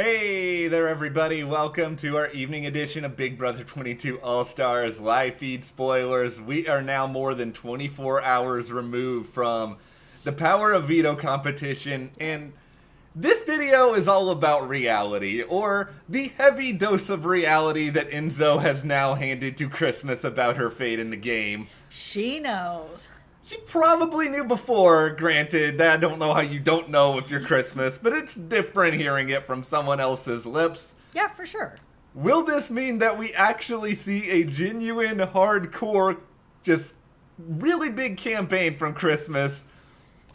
Hey there, everybody. Welcome to our evening edition of Big Brother 22 All-Stars live feed spoilers. We are now more than 24 hours removed from the Power of Veto competition, and this video is all about reality, or the heavy dose of reality that Enzo has now handed to Christmas about her fate in the game. She knows. She probably knew before, granted. I don't know how you don't know if you're Christmas, but it's different hearing it from someone else's lips. Yeah, for sure. Will this mean that we actually see a genuine, hardcore, just really big campaign from Christmas?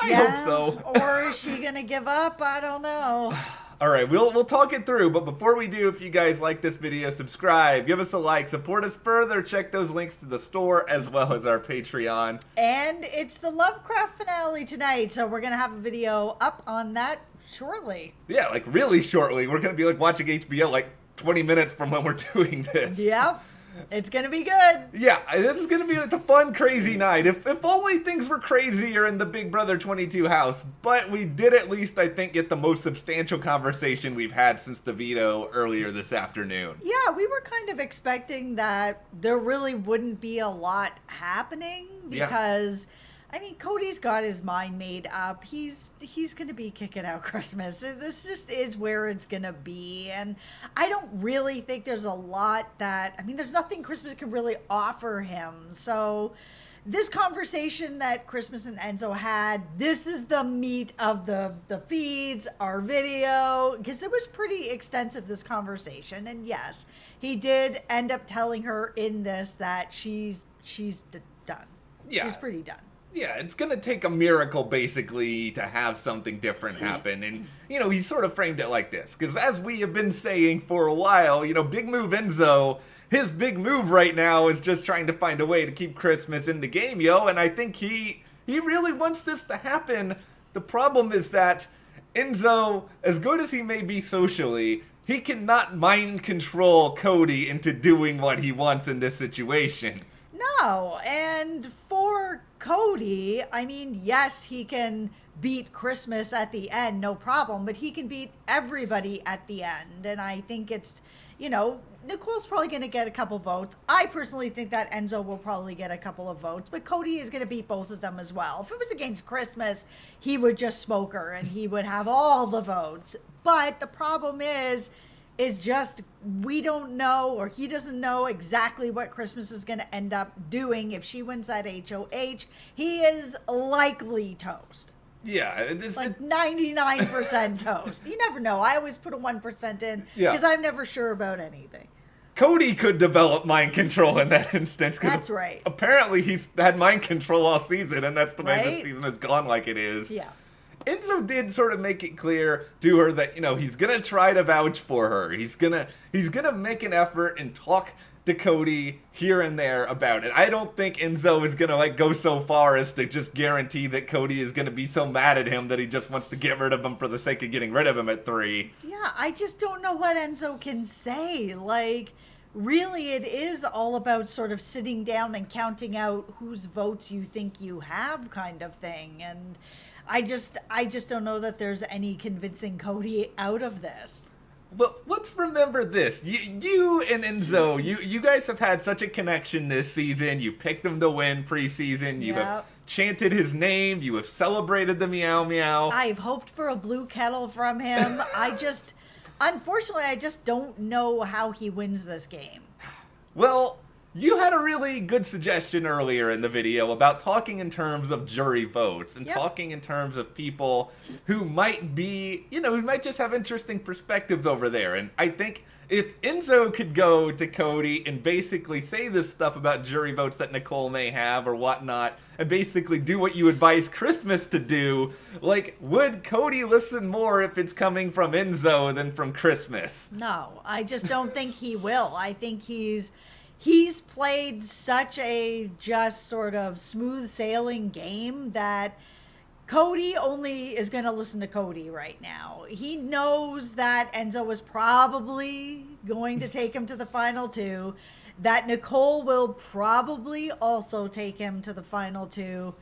I hope so. Or is she gonna give up? I don't know. Alright, we'll talk it through, but before we do, if you guys like this video, subscribe, give us a like, support us further, check those links to the store as well as our Patreon. And it's the Lovecraft finale tonight, so we're gonna have a video up on that shortly. Yeah, like really shortly. We're gonna be like watching HBO like 20 minutes from when we're doing this. Yep. It's gonna be good. Yeah, this is gonna be a fun, crazy night. If only things were crazier in the Big Brother 22 house. But we did at least, I think, get the most substantial conversation we've had since the veto earlier this afternoon. Yeah, we were kind of expecting that there really wouldn't be a lot happening because... Yeah. I mean, Cody's got his mind made up. He's going to be kicking out Christmas. This just is where it's going to be. And I don't really think there's a lot that... I mean, there's nothing Christmas can really offer him. So this conversation that Christmas and Enzo had, this is the meat of the feeds, our video. Because it was pretty extensive, this conversation. And yes, he did end up telling her in this that she's done. Yeah. She's pretty done. Yeah, it's going to take a miracle, basically, to have something different happen. And, you know, he sort of framed it like this. Because as we have been saying for a while, you know, Big Move Enzo, his big move right now is just trying to find a way to keep Christmas in the game, yo. And I think he really wants this to happen. The problem is that Enzo, as good as he may be socially, he cannot mind control Cody into doing what he wants in this situation. No, and for Cody, I mean, yes, he can beat Christmas at the end, no problem, but he can beat everybody at the end. And I think it's, you know, Nicole's probably going to get a couple votes. I personally think that Enzo will probably get a couple of votes, but Cody is going to beat both of them as well. If it was against Christmas, he would just smoke her and he would have all the votes. But the problem is just we don't know, or he doesn't know exactly what Christmas is going to end up doing. If she wins that HOH, he is likely toast. Yeah. It's like 99% toast. You never know. I always put a 1% in because I'm never sure about anything. Cody could develop mind control in that instance. That's right. Apparently he's had mind control all season, and that's the way the season has gone like it is. Yeah. Enzo did sort of make it clear to her that, you know, he's gonna try to vouch for her. He's gonna make an effort and talk to Cody here and there about it. I don't think Enzo is gonna like go so far as to just guarantee that Cody is gonna be so mad at him that he just wants to get rid of him for the sake of getting rid of him at 3. Yeah, I just don't know what Enzo can say. Like, really, it is all about sort of sitting down and counting out whose votes you think you have, kind of thing. And I just don't know that there's any convincing Cody out of this. But let's remember this. You and Enzo, you guys have had such a connection this season. You picked him to win preseason. You have chanted his name. You have celebrated the meow meow. I've hoped for a blue kettle from him. Unfortunately, I just don't know how he wins this game. Well, you had a really good suggestion earlier in the video about talking in terms of jury votes and talking in terms of people who might be, you know, who might just have interesting perspectives over there. And I think if Enzo could go to Cody and basically say this stuff about jury votes that Nicole may have or whatnot, and basically do what you advise Christmas to do, like, would Cody listen more if it's coming from Enzo than from Christmas? No, I just don't think he will. I think he's played such a just sort of smooth sailing game that Cody only is going to listen to Cody right now. He knows that Enzo is probably going to take him to the final 2, that Nicole will probably also take him to the final 2.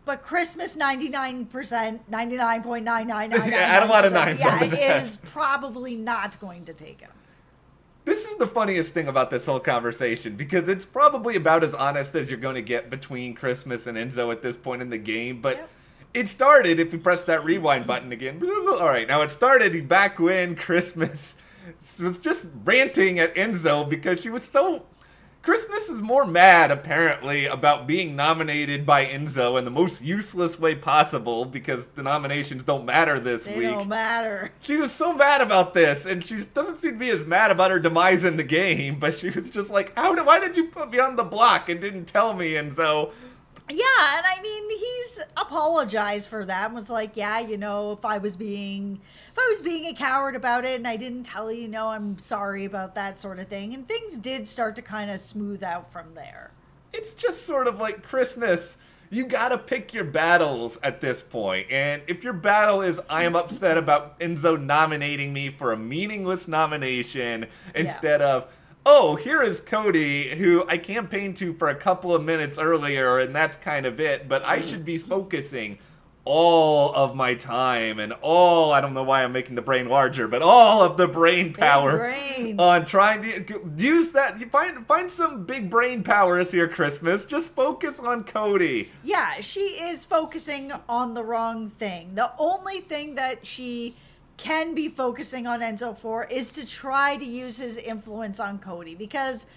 But Christmas 99%, 99.99999%, add a lot of nines onto that. is probably not going to take him. This is the funniest thing about this whole conversation, because it's probably about as honest as you're going to get between Christmas and Enzo at this point in the game, but it started, if we press that rewind button again, alright, now it started back when Christmas was just ranting at Enzo because she was so... Christmas is more mad, apparently, about being nominated by Enzo in the most useless way possible because the nominations don't matter this week. They don't matter. She was so mad about this, and she doesn't seem to be as mad about her demise in the game, but she was just like, why did you put me on the block and didn't tell me, Enzo? Yeah, and I mean, he's apologized for that and was like, yeah, if I was being a coward about it and I didn't tell you, I'm sorry about that sort of thing. And things did start to kind of smooth out from there. It's just sort of like Christmas. You gotta pick your battles at this point. And if your battle is, I am upset about Enzo nominating me for a meaningless nomination instead of, oh, here is Cody, who I campaigned to for a couple of minutes earlier, and that's kind of it, but I should be focusing all of my time and I don't know why I'm making the brain larger, but all of the brain power on trying to use that. Find some big brain power this year, Christmas. Just focus on Cody. Yeah, she is focusing on the wrong thing. The only thing that she can be focusing on Enzo for is to try to use his influence on Cody, because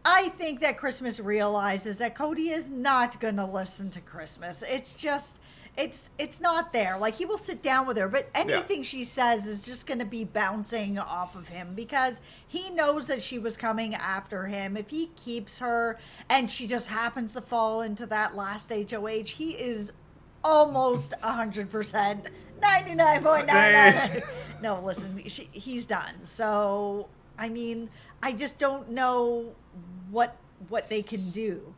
I think that Christmas realizes that Cody is not going to listen to Christmas. It's just, it's not there. Like, he will sit down with her, but anything she says is just going to be bouncing off of him because he knows that she was coming after him. If he keeps her and she just happens to fall into that last HOH, he is almost 100%. 99.99. No, listen, he's done. So, I mean, I just don't know what they can do.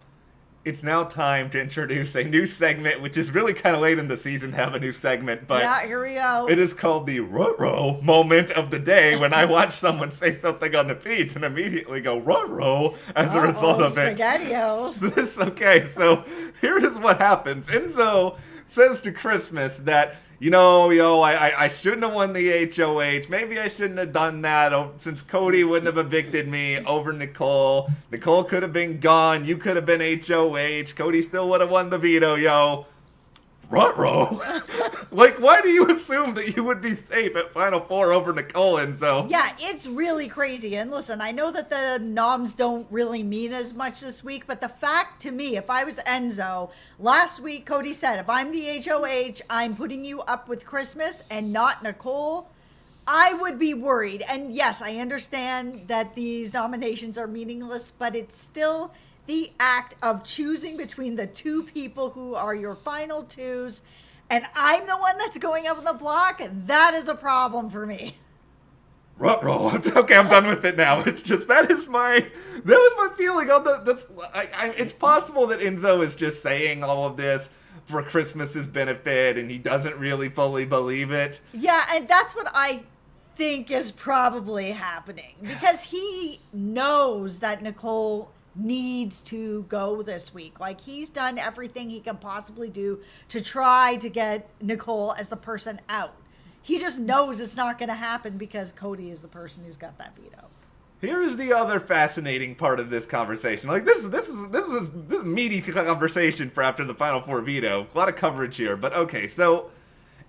It's now time to introduce a new segment, which is really kind of late in the season to have a new segment, but yeah, here we go. It is called the ruh-roh moment of the day, when I watch someone say something on the feeds and immediately go ruh-roh as a result of it. SpaghettiOs. Okay, so here is what happens. Enzo says to Christmas that, I shouldn't have won the HOH. Maybe I shouldn't have done that since Cody wouldn't have evicted me over Nicole. Nicole could have been gone. You could have been HOH. Cody still would have won the veto, yo. Ruh-roh. Like, why do you assume that you would be safe at Final Four over Nicole, Enzo? Yeah, it's really crazy. And listen, I know that the noms don't really mean as much this week, but the fact to me, if I was Enzo, last week Cody said, if I'm the HOH, I'm putting you up with Christmas and not Nicole, I would be worried. And yes, I understand that these nominations are meaningless, but it's still the act of choosing between the two people who are your final twos, and I'm the one that's going up on the block. That is a problem for me. Ruh-roh. Okay, I'm done with it now. It's just, that was my feeling on it's possible that Enzo is just saying all of this for Christmas's benefit, and he doesn't really fully believe it. Yeah, and that's what I think is probably happening, because he knows that Nicole needs to go this week. Like, he's done everything he can possibly do to try to get Nicole as the person out. He just knows it's not going to happen because Cody is the person who's got that veto. Here is the other fascinating part of this conversation. Like, this is meaty conversation for after the Final Four veto. A lot of coverage here, but okay. So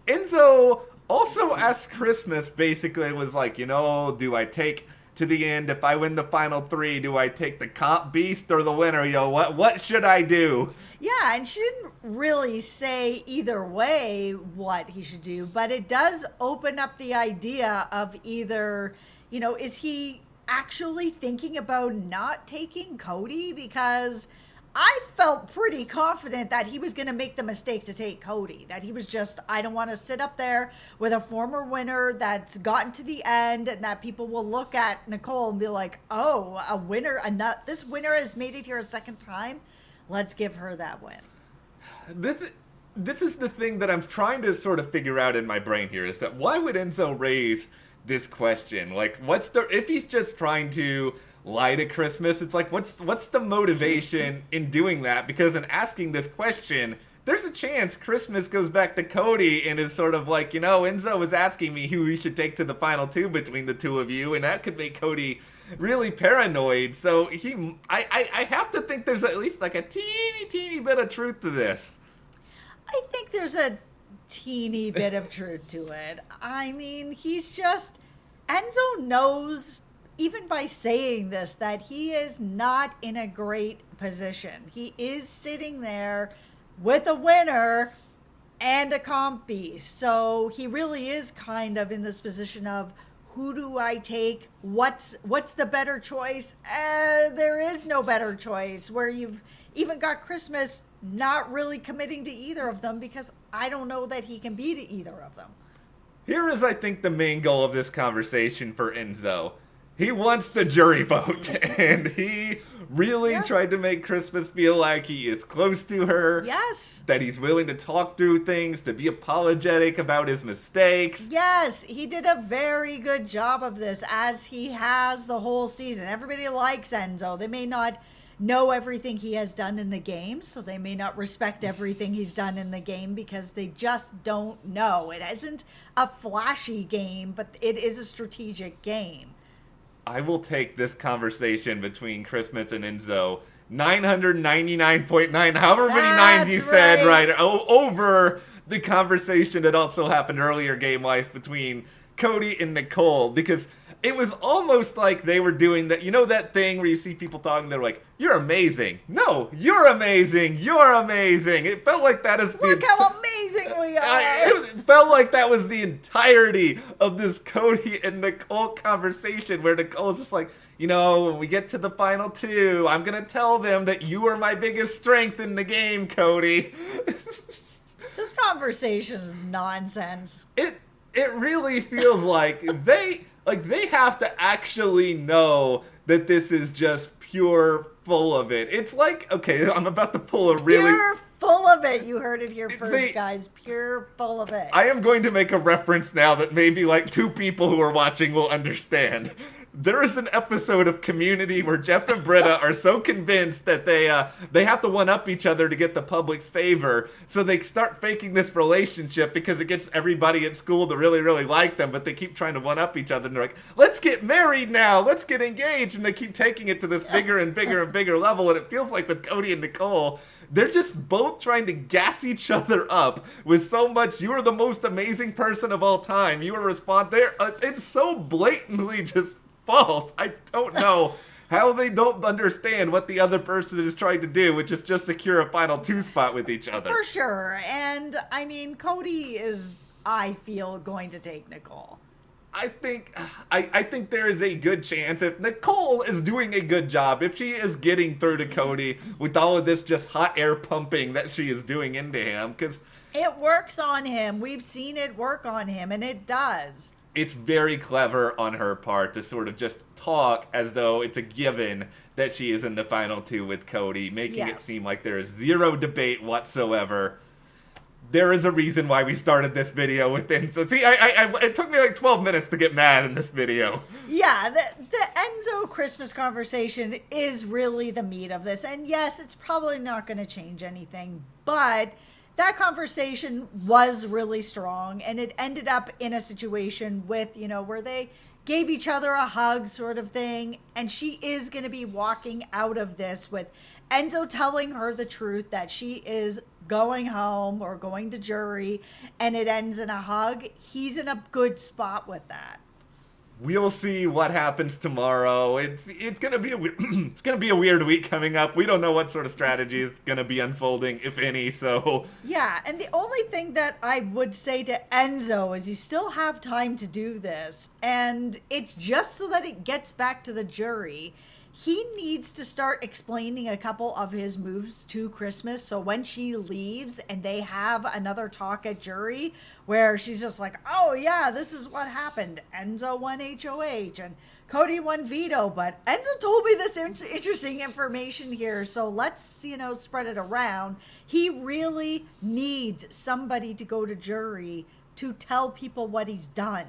Enzo also asked Christmas, basically was like, do I take to the end, if I win the final three, do I take the comp beast or the winner? What should I do? Yeah, and she didn't really say either way what he should do, but it does open up the idea of either, is he actually thinking about not taking Cody? Because I felt pretty confident that he was going to make the mistake to take Cody, that he was just, I don't want to sit up there with a former winner that's gotten to the end, and that people will look at Nicole and be like, oh, a winner, this winner has made it here a second time. Let's give her that win. This is the thing that I'm trying to sort of figure out in my brain here, is that why would Enzo raise this question? Like, if he's just trying to lie to Christmas, it's like, what's the motivation in doing that? Because in asking this question, there's a chance Christmas goes back to Cody and is sort of like, Enzo was asking me who we should take to the final two between the two of you, and that could make Cody really paranoid. So I have to think there's at least like a teeny bit of truth to this. I think there's a teeny bit of truth to it. I mean, Enzo knows, even by saying this, that he is not in a great position. He is sitting there with a winner and a comp beast. So he really is kind of in this position of, who do I take? What's the better choice? There is no better choice, where you've even got Christmas not really committing to either of them, because I don't know that he can beat either of them. Here is, I think, the main goal of this conversation for Enzo. He wants the jury vote, and he really tried to make Christmas feel like he is close to her. Yes. That he's willing to talk through things, to be apologetic about his mistakes. Yes, he did a very good job of this, as he has the whole season. Everybody likes Enzo. They may not know everything he has done in the game, so they may not respect everything he's done in the game, because they just don't know. It isn't a flashy game, but it is a strategic game. I will take this conversation between Christmas and Enzo 999.9, however many nines you said, right, over the conversation that also happened earlier game-wise between Cody and Nicole, because it was almost like they were doing that, that thing where you see people talking, they're like, you're amazing. No, you're amazing. You're amazing. It felt like that is Look how amazing we are. It felt like that was the entirety of this Cody and Nicole conversation, where Nicole's just like, when we get to the final two, I'm going to tell them that you are my biggest strength in the game, Cody. This conversation is nonsense. It really feels like they have to actually know that this is just pure full of it. It's like, okay, I'm about to pull a really... Pure full of it. You heard it here first, guys. Pure full of it. I am going to make a reference now that maybe like two people who are watching will understand. There is an episode of Community where Jeff and Britta are so convinced that they have to one-up each other to get the public's favor, so they start faking this relationship because it gets everybody at school to really, really like them, but they keep trying to one-up each other, and they're like, let's get married now, let's get engaged, and they keep taking it to this bigger and bigger and bigger level, and it feels like with Cody and Nicole, they're just both trying to gas each other up with so much, you are the most amazing person of all time, you are it's so blatantly just false. I don't know how they don't understand what the other person is trying to do, which is just secure a final two spot with each other. For sure. And, I mean, Cody is, I feel, going to take Nicole. I think there is a good chance, if Nicole is doing a good job, if she is getting through to Cody with all of this just hot air pumping that she is doing into him, because it works on him. We've seen it work on him, and it does. It's very clever on her part to sort of just talk as though it's a given that she is in the final two with Cody, making it seem like there is zero debate whatsoever. There is a reason why we started this video with Enzo. See, it took me like 12 minutes to get mad in this video. Yeah, the Enzo Christmas conversation is really the meat of this. And yes, it's probably not going to change anything, but that conversation was really strong, and it ended up in a situation with, where they gave each other a hug sort of thing, and she is going to be walking out of this with Enzo telling her the truth that she is going home or going to jury, and it ends in a hug. He's in a good spot with that. We'll see what happens tomorrow. It's gonna be a weird week coming up. We don't know what sort of strategy is gonna be unfolding, if any. So yeah, and the only thing that I would say to Enzo is you still have time to do this, and it's just so that it gets back to the jury. He needs to start explaining a couple of his moves to Christmas, so when she leaves and they have another talk at jury where she's just like, oh yeah, this is what happened. Enzo won HOH and Cody won veto, but Enzo told me this interesting information here, so let's, spread it around. He really needs somebody to go to jury to tell people what he's done.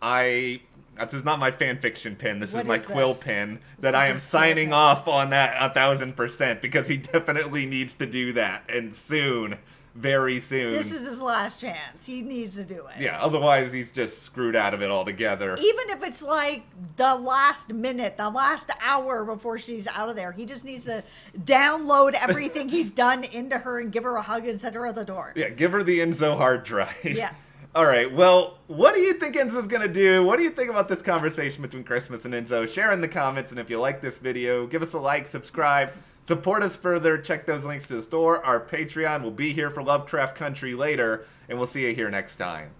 I This is not my fan fiction pin. This What is my is quill this? pin This that is I your am quill signing pin. off on that 1000% because he definitely needs to do that, and soon, very soon. This is his last chance. He needs to do it. Yeah, otherwise he's just screwed out of it altogether. Even if it's like the last minute, the last hour before she's out of there, he just needs to download everything he's done into her and give her a hug and send her out the door. Yeah, give her the Enzo hard drive. Yeah. All right, well, what do you think Enzo's going to do? What do you think about this conversation between Christmas and Enzo? Share in the comments, and if you like this video, give us a like, subscribe, support us further, check those links to the store. Our Patreon will be here for Lovecraft Country later, and we'll see you here next time.